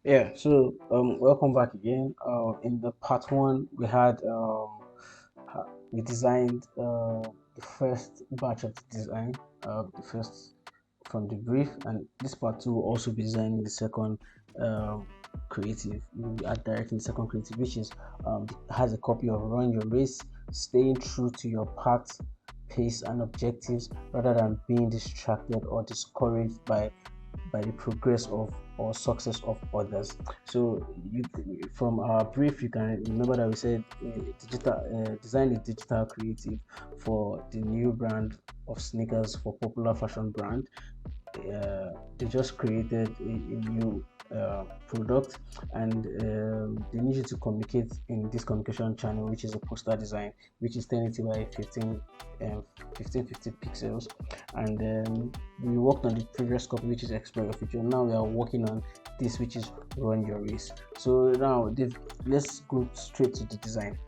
Yeah, so welcome back again. In the part one, we designed the first batch of the design, the first from the brief, and this part two will also be designing the second um, creative. We are directing the second creative, which is has a copy of Run Your Race, staying true to your path, pace, and objectives rather than being distracted or discouraged by the progress of or success of others. So you from our brief, you can remember that we said digital design a digital creative for the new brand of sneakers for popular fashion brand. They just created a new product, and they need you to communicate in this communication channel, which is a poster design, which is 1080 by 1550 pixels. And we worked on the previous copy, which is explore your future. Now we are working on this, which is run your race. So now let's go straight to the design.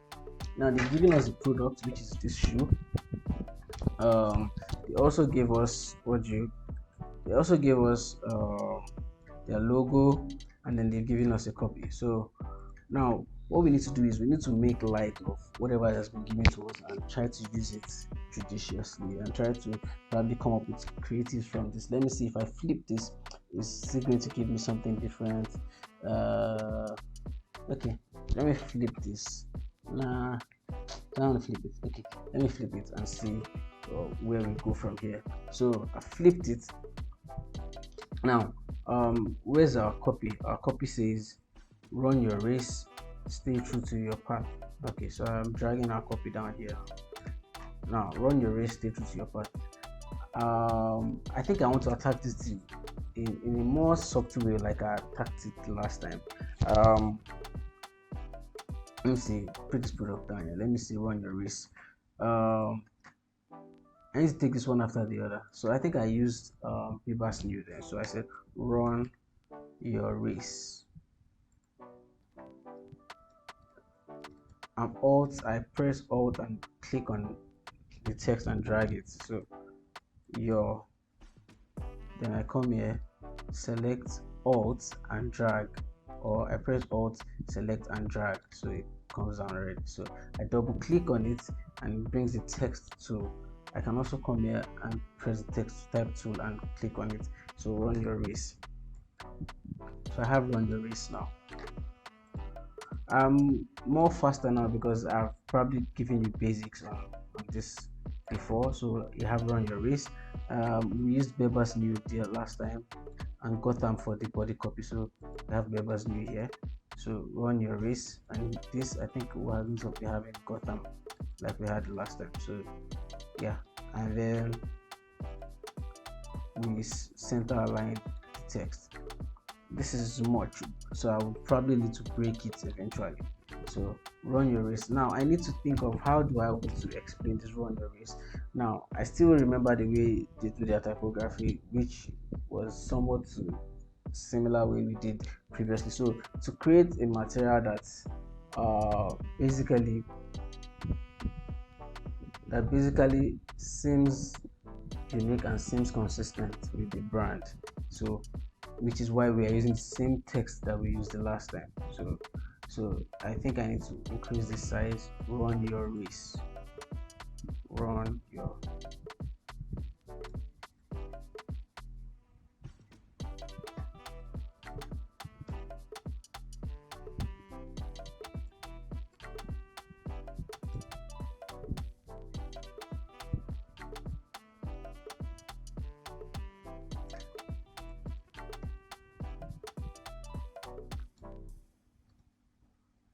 Now they've given us the product, which is this shoe. um they also gave us they also gave us their logo, and then they've given us a copy. So now what we need to do is we need to make light of whatever has been given to us and try to use it judiciously and try to probably come up with creatives from this. Let me see if I flip this, is it going to give me something different? uh okay, let me flip this. Nah, I don't want to flip it. Okay, let me flip it and see where we go from here. So I flipped it. Now, where's our copy? Our copy says, "Run your race, stay true to your path." Okay, so I'm dragging our copy down here. Now, run your race, stay true to your path. I think I want to attack this in a more subtle way, like I attacked it last time. Um, let me see. Put this product down here. Let me see. Run your race. Um, I need to take this one after the other. So I think I used Bieber's new then. So I said, "Run your race." I press Alt and click on the text and drag it. So your, then I come here, select Alt and drag, or I press Alt, select and drag, so it comes down already. So I double click on it and it brings the text tool. I can also come here and press the text type tool and click on it. So run your race. So I have run your race now. I'm more faster now because I've probably given you basics on this before. So you have run your race. We used Beber's new deal last time and Gotham for the body copy. So we have Beber's new here. So run your race, and this I think we're going to be having Gotham like we had last time. So yeah, and then we center align the text. This is much, so I will probably need to break it eventually. So run your race. Now I need to think of how do I want to explain this run your race. Now I still remember the way they do their typography, which was somewhat similar way we did previously. So to create a material basically that basically seems unique and seems consistent with the brand. So which is why we are using the same text that we used the last time. So I think I need to increase the size. Run your race. Run your.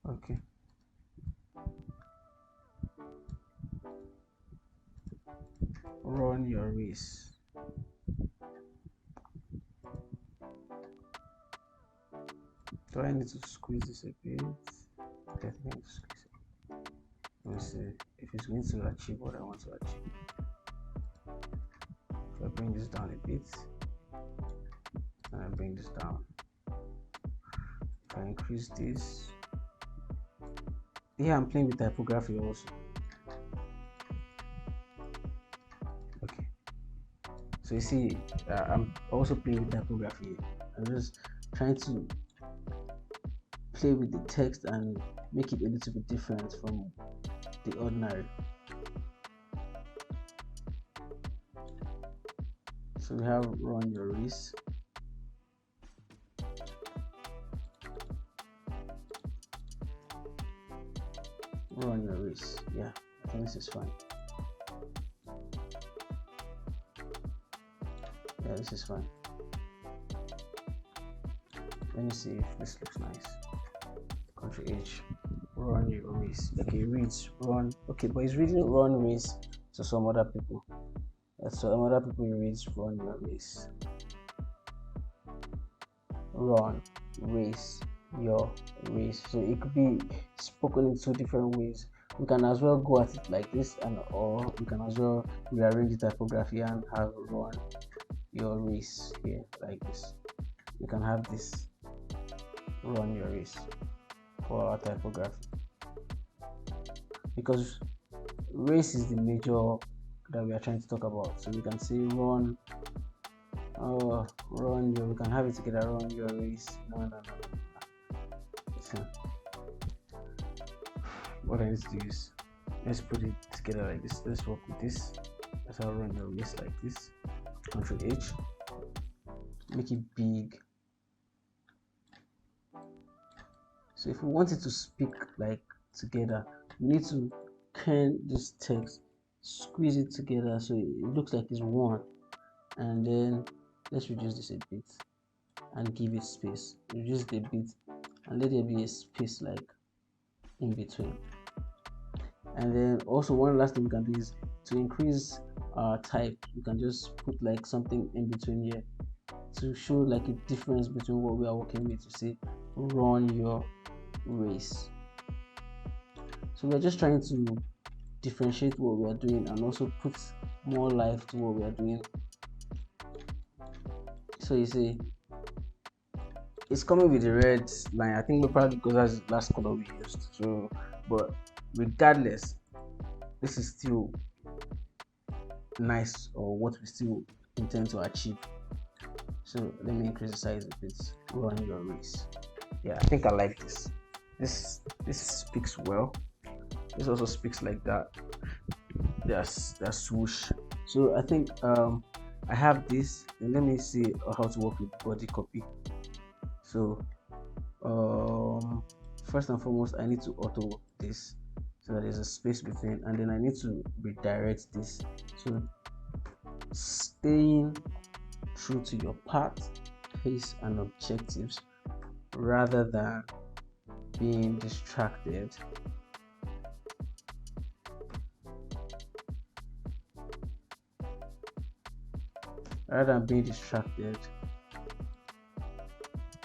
Okay. Run your race. Do I need to squeeze this a bit? I think I need to squeeze it. Let me see if it's going to achieve what I want to achieve. If I bring this down a bit, and I bring this down. If I increase this, yeah, I'm playing with typography also. Okay, so you see, I'm also playing with typography. I'm just trying to play with the text and make it a little bit different from the ordinary. So we have run your race. Run your race. Yeah, I think this is fine. Yeah, this is fine. Let me see if this looks nice. Country H. Run your race. Okay, it reads run. Okay, but it's reading run race to some other people. So other people it reads run your race. Run, race, your race. So it could be spoken in two different ways. We can as well go at it like this, and or we can as well rearrange the typography and have run your race here like this. We can have this run your race for our typography, because race is the major that we are trying to talk about. So we can say run run your, we can have it together, run your race. No. So what I need to do is, let's put it together like this. Let's work with this. Let's have run your race like this. Control H, make it big. So if we want it to speak like together, we need to turn this text, squeeze it together so it looks like it's one, and then let's reduce this a bit and give it space. Reduce it a bit and let there be a space like in between. And then also one last thing we can do is to increase our type. You can just put like something in between here to show like a difference between what we are working with, to say run your race. So we're just trying to differentiate what we are doing and also put more life to what we are doing. So you see it's coming with the red line. I think probably because that's the last color we used. So but regardless, this is still nice, or what we still intend to achieve. So let me increase the size a bit. Run your race. Yeah, I think I like this. This speaks well. This also speaks like that. Yes, that's swoosh. So I think I have this, and let me see how to work with body copy. So first and foremost, I need to auto this so that there's a space between, and then I need to redirect this. So staying true to your path, pace, and objectives rather than being distracted.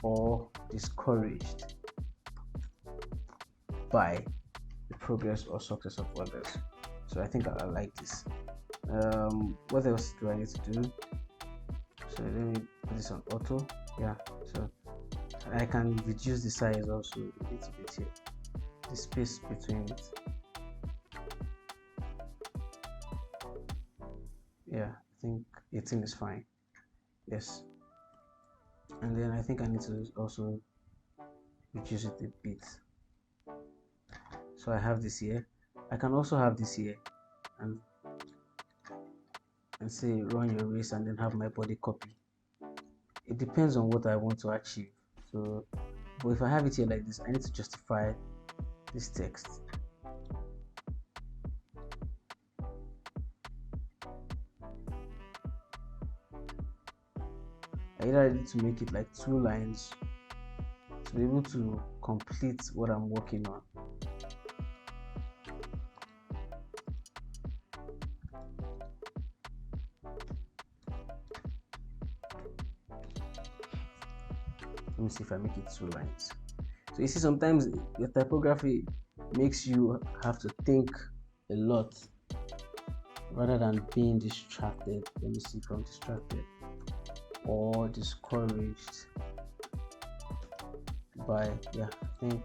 Or discouraged by the progress or success of others. So I think I like this. What else do I need to do? So let me put this on auto. Yeah, so I can reduce the size also a little bit here, the space between it. Yeah, I think 18 is fine. Yes. And then I think I need to also reduce it a bit. So I have this here. I can also have this here and say run your race, and then have my body copy. It depends on what I want to achieve. So but if I have it here like this, I need to justify this text. I either need to make it like 2 lines to be able to complete what I'm working on. Let me see if I make it 2 lines. So you see, sometimes your typography makes you have to think a lot rather than being distracted. Let me see if I'm distracted or discouraged by, yeah, I think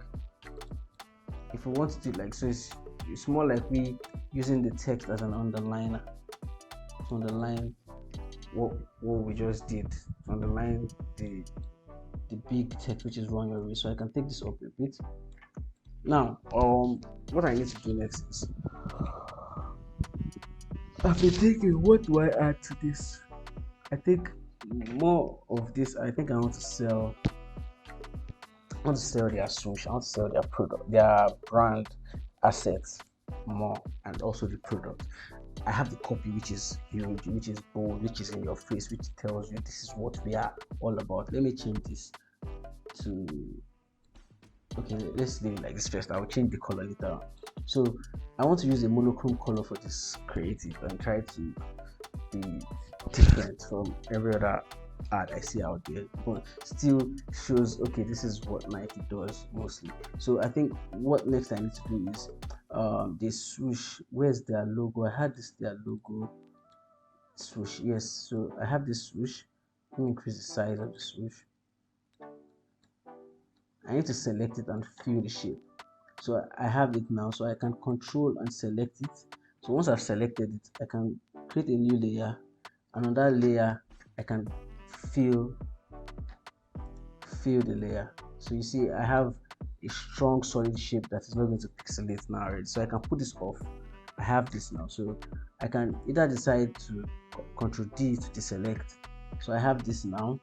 if we want to do it like so, it's more like we using the text as an underliner to underline what we just did, to underline the big text which is run your race. So I can take this up a bit. Now what I need to do next is I've been thinking, what do I add to this? I think more of this. I think I want to sell. I want to sell their swoosh. I want to sell their product, their brand assets more, and also the product. I have the copy which is huge, which is bold, which is in your face, which tells you this is what we are all about. Let me change this to, okay, let's leave it like this first. I will change the color later on. So I want to use a monochrome color for this creative and try to be different from every other ad I see out there, but still shows, okay, this is what Nike does mostly. So I think what next I need to do is this swoosh. Where's their logo? I had this their logo swoosh. Yes, so I have this swoosh. Let me increase the size of the swoosh. I need to select it and fill the shape. So I have it now, so I can control and select it. So once I've selected it, I can create a new layer, and on that layer I can fill the layer. So you see I have a strong solid shape that is not going to pixelate now already. So I can put this off. I have this now, so I can either decide to Ctrl D to deselect. So I have this now.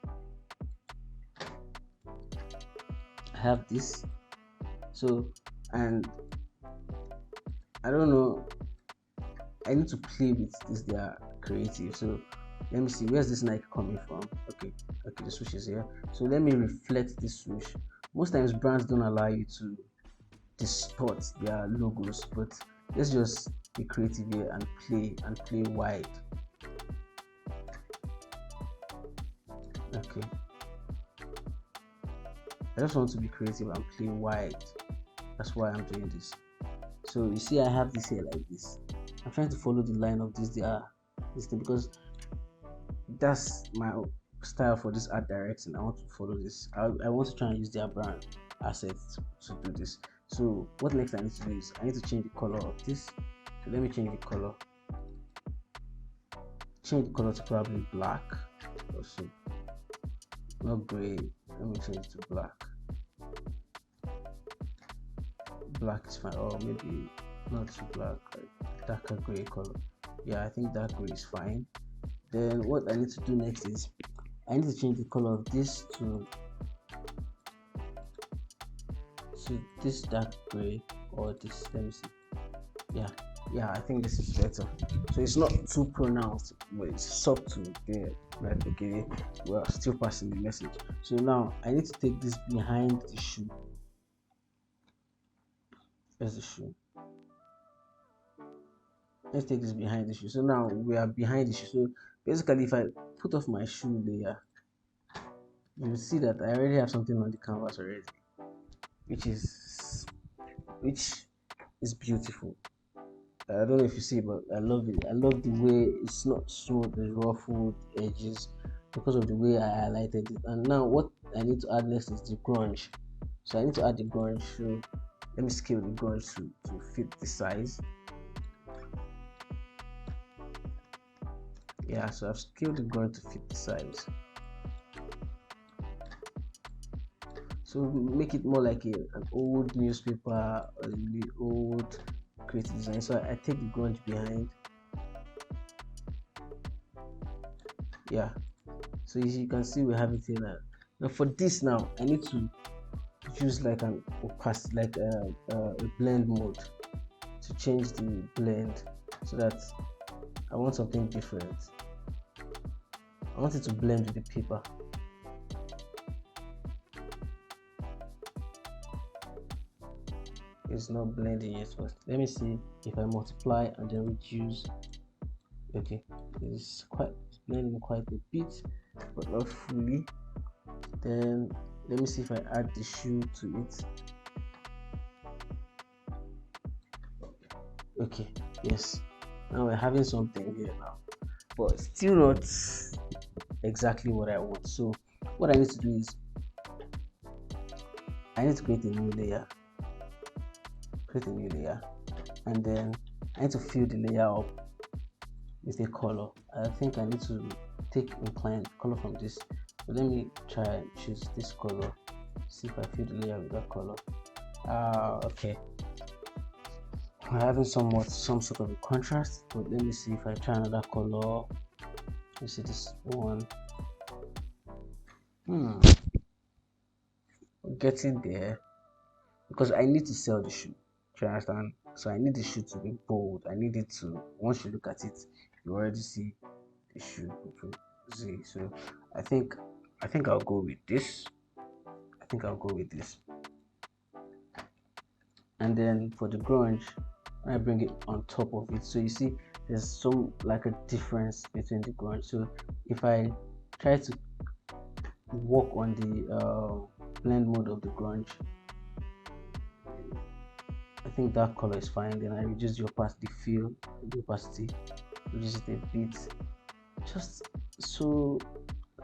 I have this. So, and I don't know, I need to play with this their creative. So let me see, where's this Nike coming from? Okay, the swoosh is here. So let me reflect this swoosh. Most times brands don't allow you to distort their logos, but let's just be creative here and play wide. Okay, I just want to be creative and play wide. That's why I'm doing this. So you see I have this here like this. I'm trying to follow the line of this thing, because that's my style for this art direction. I want to follow this. I want to try and use their brand assets to do this. So what next I need to do is I need to change the color of this. So let me change the color. Change the color to probably black or so. Not gray. Let me change it to black. Black is fine, or maybe not too black, like darker gray color. Yeah, I think dark gray is fine. Then what I need to do next is I need to change the color of this to this dark gray, or this, let me see. Yeah, I think this is better. So it's not too pronounced, but it's subtle there. Right, okay, we're still passing the message. So now I need to take this behind the shoe. Where's the shoe? Let's take this behind the shoe. So now we are behind the shoe. So basically, if I put off my shoe layer, you will see that I already have something on the canvas already, which is beautiful. I don't know if you see, but I love it. I love the way it's not smooth, the ruffled edges, because of the way I highlighted it. And now what I need to add next is the grunge. So I need to add the grunge. So let me scale the grunge to fit the size. Yeah, so I've scaled the grunge to fit the size. So make it more like an old newspaper, or the old creative design. So I take the grunge behind. Yeah, so as you can see, we have it here now. Now for this, now I need to use like an opacity, like a blend mode, to change the blend, so that I want something different. I want it to blend with the paper. It's not blending yet, but let me see if I multiply and then reduce. Okay, it's quite blending quite a bit, but not fully. Then let me see if I add the shoe to it. Okay, yes, now we're having something here now, but still not exactly what I want. So what I need to do is I need to create a new layer, and then I need to fill the layer up with a color. I think I need to take inclined color from this So let me try and choose this color, see if I fill the layer with that color. Okay, I'm having some sort of a contrast, but let me see if I try another color. Let's see this one. Getting there, because I need to sell the shoe. Do you understand? So I need the shoe to be bold. I need it to, once you look at it, you already see the shoe. See, so I think I'll go with this. I think I'll go with this. And then for the grunge, I bring it on top of it. So you see, there's some like a difference between the grunge. So if I try to work on the blend mode of the grunge, I think that color is fine. Then I reduce the opacity, the opacity, reduce it a bit, just so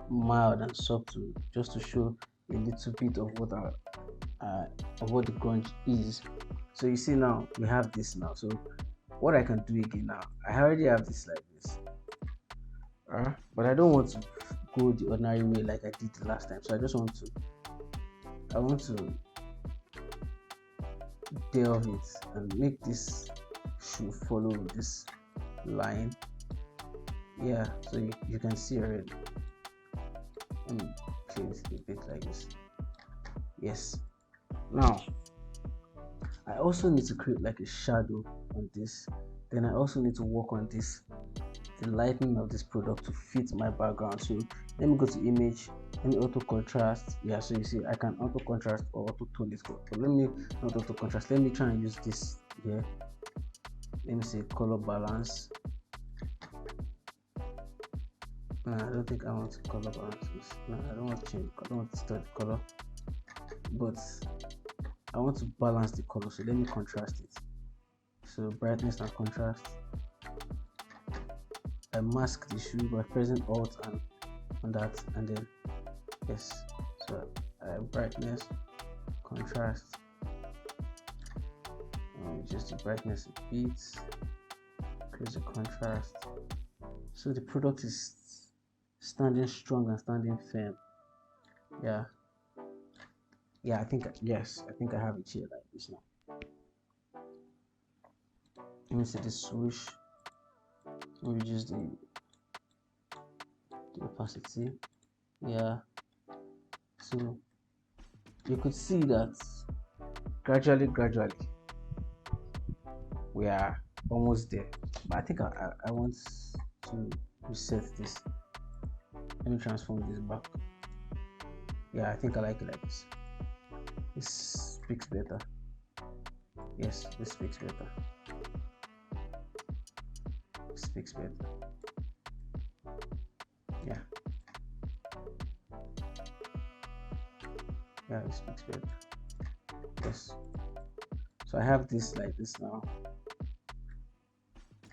mild and subtle, just to show a little bit of what the grunge is. So you see now we have this now. So what I can do again now, I already have this like this, but I don't want to go the ordinary way like I did the last time. So I want to delve it and make this shoe follow this line. Yeah, so you can see already. Let me place it a bit like this. Yes. Now I also need to create like a shadow on this. Then I also need to work on this, the lightening of this product to fit my background. So let me go to image, let me auto contrast. Yeah, so you see I can auto contrast or auto tone it, but let me not auto contrast. Let me try and use this here. Let me say color balance. No, I don't think I want to color balance this. No, I don't want to change. I don't want to start the color, but I want to balance the color. So let me contrast it. So brightness and contrast. I mask the shoe by pressing Alt and on that, and then yes. So brightness, contrast, just the brightness a bit, increase the contrast. So the product is standing strong and standing firm. Yeah, I think yes, I think I have it here like this now. Let me see the swoosh. Let me reduce the opacity. Yeah, so you could see that gradually we are almost there, but I think I want to reset this. Let me transform this back. Yeah, I think I like it like this. This speaks better. Yes, this speaks better. Speaks better. Yeah, it speaks better. Yes. So I have this like this now.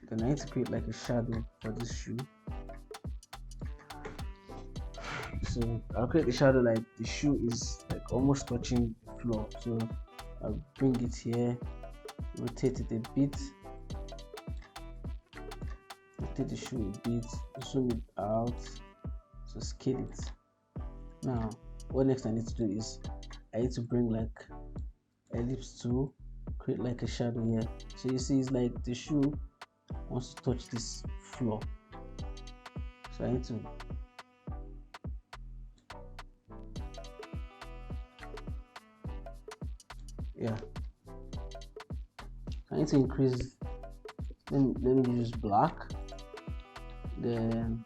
Then I need to create like a shadow for this shoe. So I'll create the shadow like the shoe is like almost touching the floor. So I'll bring it here, rotate it a bit, rotate the shoe a bit, zoom it out, so scale it. Now what next I need to do is I need to bring like ellipse tool, create like a shadow here. So you see it's like the shoe wants to touch this floor. So I need to I need to increase. Let me use black, then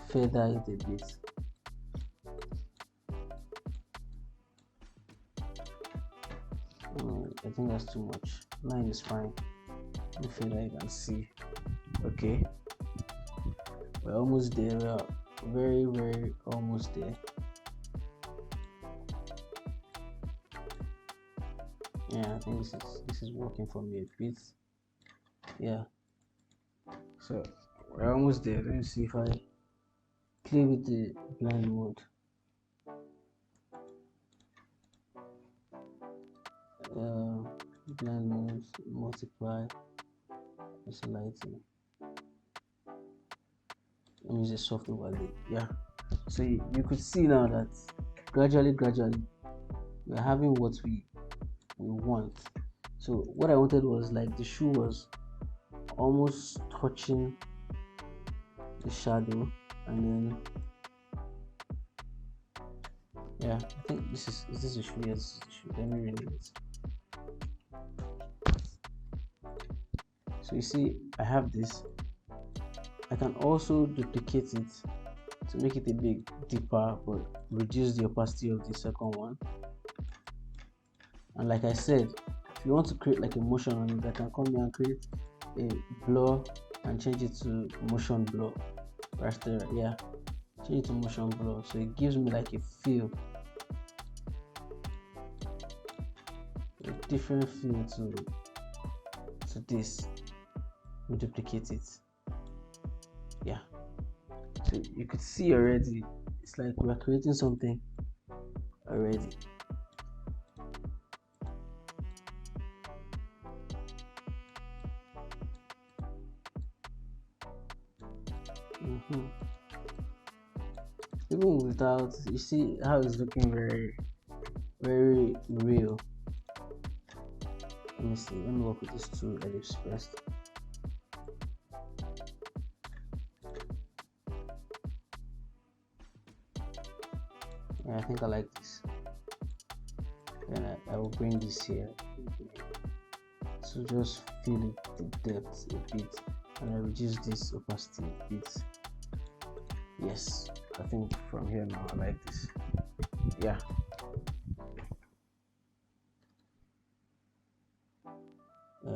feather it a bit. I think that's too much. 9 is fine. Let me feather it and see. Okay, we're almost there. We are very almost there. Yeah, I think this is working for me a bit. Yeah, so we're almost there. Let me see if I play with the blend mode. Blend mode, multiply, lighting. Let me use a soft overlay. Yeah, So you could see now that gradually we're having what we want. So what I wanted was like the shoe was almost touching the shadow, and then yeah, I think this is this a shoe? Yes, this is a shoe. Let me rename it. So you see I have this. I can also duplicate it to make it a bit deeper but reduce the opacity of the second one. And like I said, if you want to create like a motion on it, I can come here and create a blur and change it to motion blur right there. Yeah, change it to motion blur, so it gives me like a feel, a different feel to this. We duplicate it. Yeah, so you could see already it's like we're creating something already. Even without, you see how it's looking very real. Let me see, let me work with these two ellipses first. Yeah, I think I like this. Then I will bring this here, so just feel the depth a bit, and I reduce this opacity a bit. Yes, I think from here now I like this. Yeah.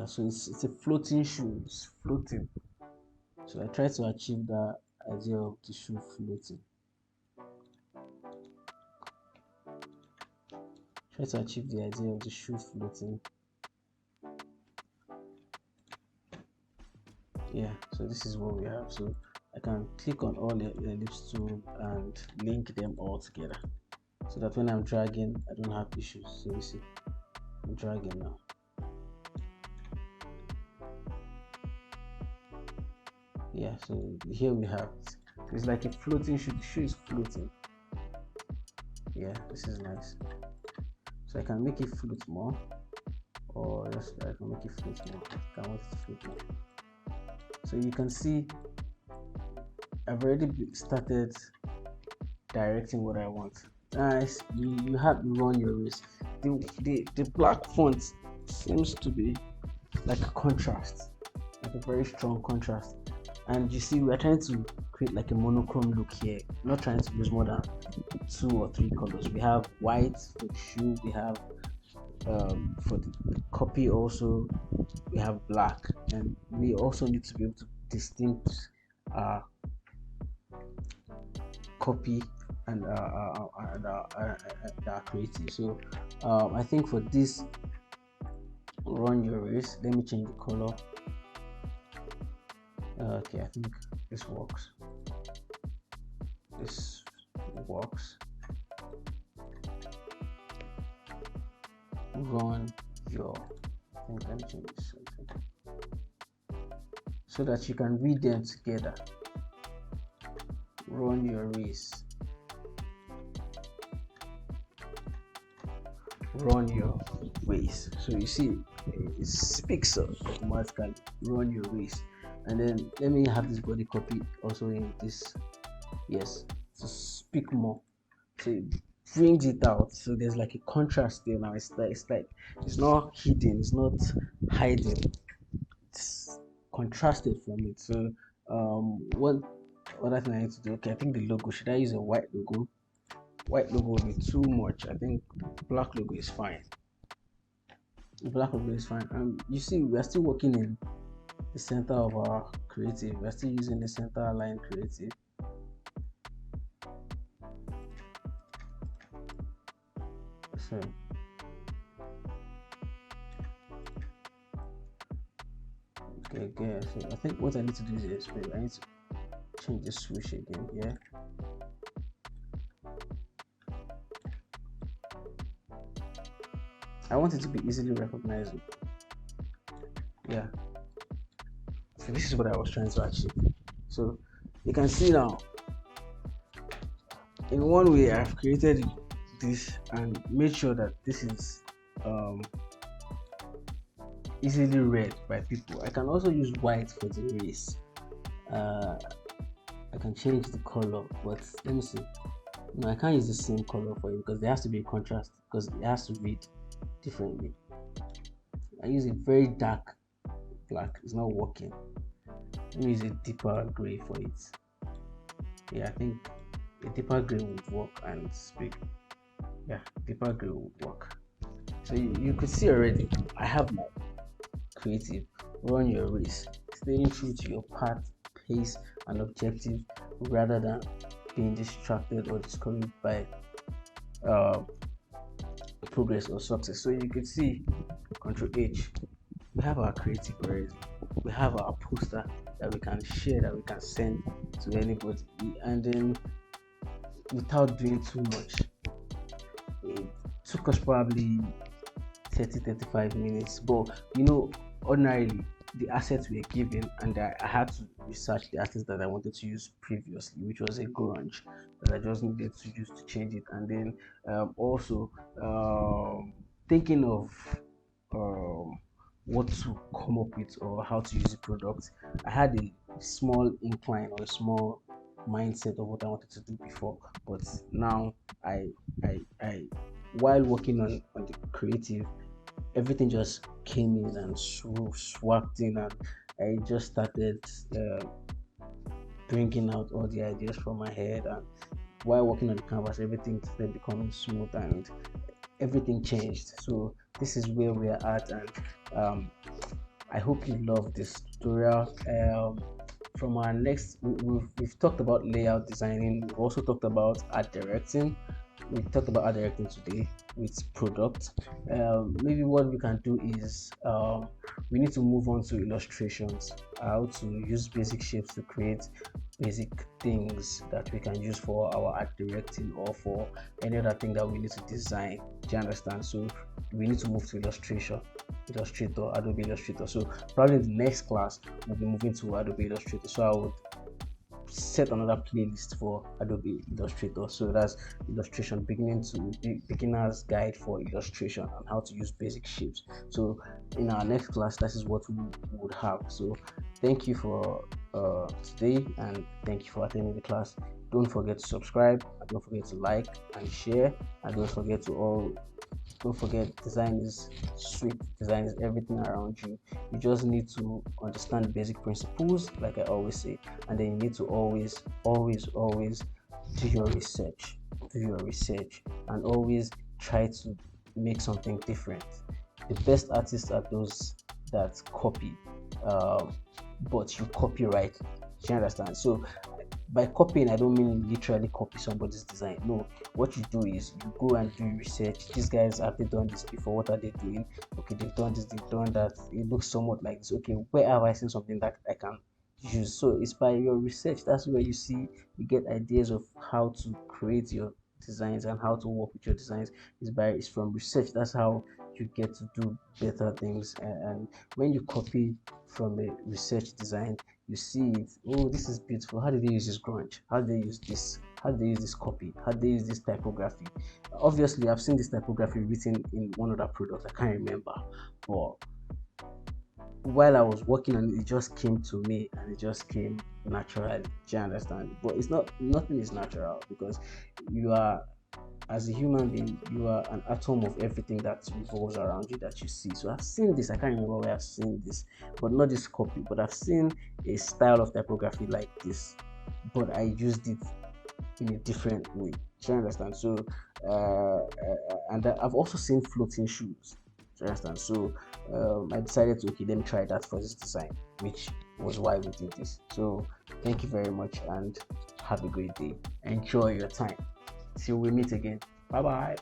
So it's a floating shoe. It's floating. So I try to achieve that idea of the shoe floating. Try to achieve the idea of the shoe floating. Yeah, so this is what we have. So I can click on all the ellipse tool and link them all together, so that when I'm dragging I don't have issues. So you see I'm dragging now. Yeah, so here we have it. It's like a floating shoe. The shoe is floating. Yeah, this is nice. So I can make it float more, or just I can make it float more. I can want it to float more. So you can see I've already started directing what I want. Nice. You have to run your race. The black font seems to be like a contrast, like a very strong contrast. And you see we're trying to create like a monochrome look here, not trying to use more than 2 or 3 colors. We have white for the shoe, we have for the copy also, we have black, and we also need to be able to distinct our copy and our creative. So I think for this run your race, let me change the color. Okay, I think this works. This works. Run your, I think let me change this something so that you can read them together. Run your race. Run your race. So you see it speaks automatically. Run your race. And then let me have this body copy also in this. Yes, to speak more. So it brings it out. So there's like a contrast there now. It's like it's not hidden, it's not hiding. It's contrasted from it. So what other thing I need to do? Okay, I think the logo. Should I use a white logo? White logo will be too much. I think black logo is fine. Black logo is fine. You see, we are still working in the center of our creative. We're still using the center align creative. So okay, so I think what I need to do is I need to change the swoosh again here. I want it to be easily recognizable. Yeah, so this is what I was trying to achieve. So you can see now in one way, I've created this and made sure that this is um, easily read by people. I can also use white for the race. Uh, I can change the color, but let me see. No, I can't use the same color for it because there has to be a contrast because it has to read differently. I use a very dark black. It's not working. Let me use a deeper gray for it. Yeah, I think a deeper gray would work and speak. Yeah, deeper gray would work. So you could see already. I have my creative. Run your race, staying true to your path, pace, and objective, rather than being distracted or discouraged by uh, progress or success. So you could see Control H. We have our creative already. We have our poster that we can share, that we can send to anybody, and then without doing too much. It took us probably 30-35 minutes, but ordinarily the assets were given, and I had to research the assets that I wanted to use previously, which was a grunge that I just needed to use to change it, and then also thinking of um, what to come up with or how to use the product. I had a small incline or a small mindset of what I wanted to do before, but now I I while working on the creative, everything just came in and swapped in, and I just started uh, bringing out all the ideas from my head. And while working on the canvas, everything started becoming smooth and everything changed. So this is where we are at, and I hope you love this tutorial. From our next, we've talked about layout designing. We've also talked about art directing. We talked about art directing today with product. Maybe what we can do is we need to move on to illustrations, how to use basic shapes to create basic things that we can use for our art directing or for any other thing that we need to design. Do you understand? So we need to move to Illustrator, Adobe Illustrator. So probably in the next class we'll be moving to Adobe Illustrator. So I would set another playlist for Adobe Illustrator. So that's illustration, beginner's guide for illustration and how to use basic shapes. So in our next class, that is what we would have. So thank you for today, and thank you for attending the class. Don't forget to subscribe, and don't forget to like and share, and don't forget, design is sweet. Design is everything around you. You just need to understand basic principles, like I always say, and then you need to always do your research. Do your research and always try to make something different. The best artists are those that copy, um, but you copyright. Do you understand? So by copying, I don't mean literally copy somebody's design. No, what you do is you go and do research. These guys, have they done this before? What are they doing? Okay, they've done this, they've done that. It looks somewhat like this. Okay, where have I seen something that I can use? So it's by your research. That's where you get ideas of how to create your designs and how to work with your designs. It's from research. That's how you get to do better things. And when you copy from a research design, you see it. Oh, this is beautiful. How did they use this grunge? How did they use this? How did they use this copy? How did they use this typography? Obviously, I've seen this typography written in one other product. I can't remember, but while I was working on it, it just came to me and it just came naturally. Do you understand? But it's not. Nothing is natural because you are, as a human being, you are an atom of everything that revolves around you that you see. So I've seen this. I can't remember where I've seen this, but not this copy. But I've seen a style of typography like this, but I used it in a different way. Do you understand? So, and I've also seen floating shoes. Do you understand? So, I decided to, okay, let me try that for this design, which was why we did this. So, thank you very much and have a great day. Enjoy your time. Till we meet again. Bye bye.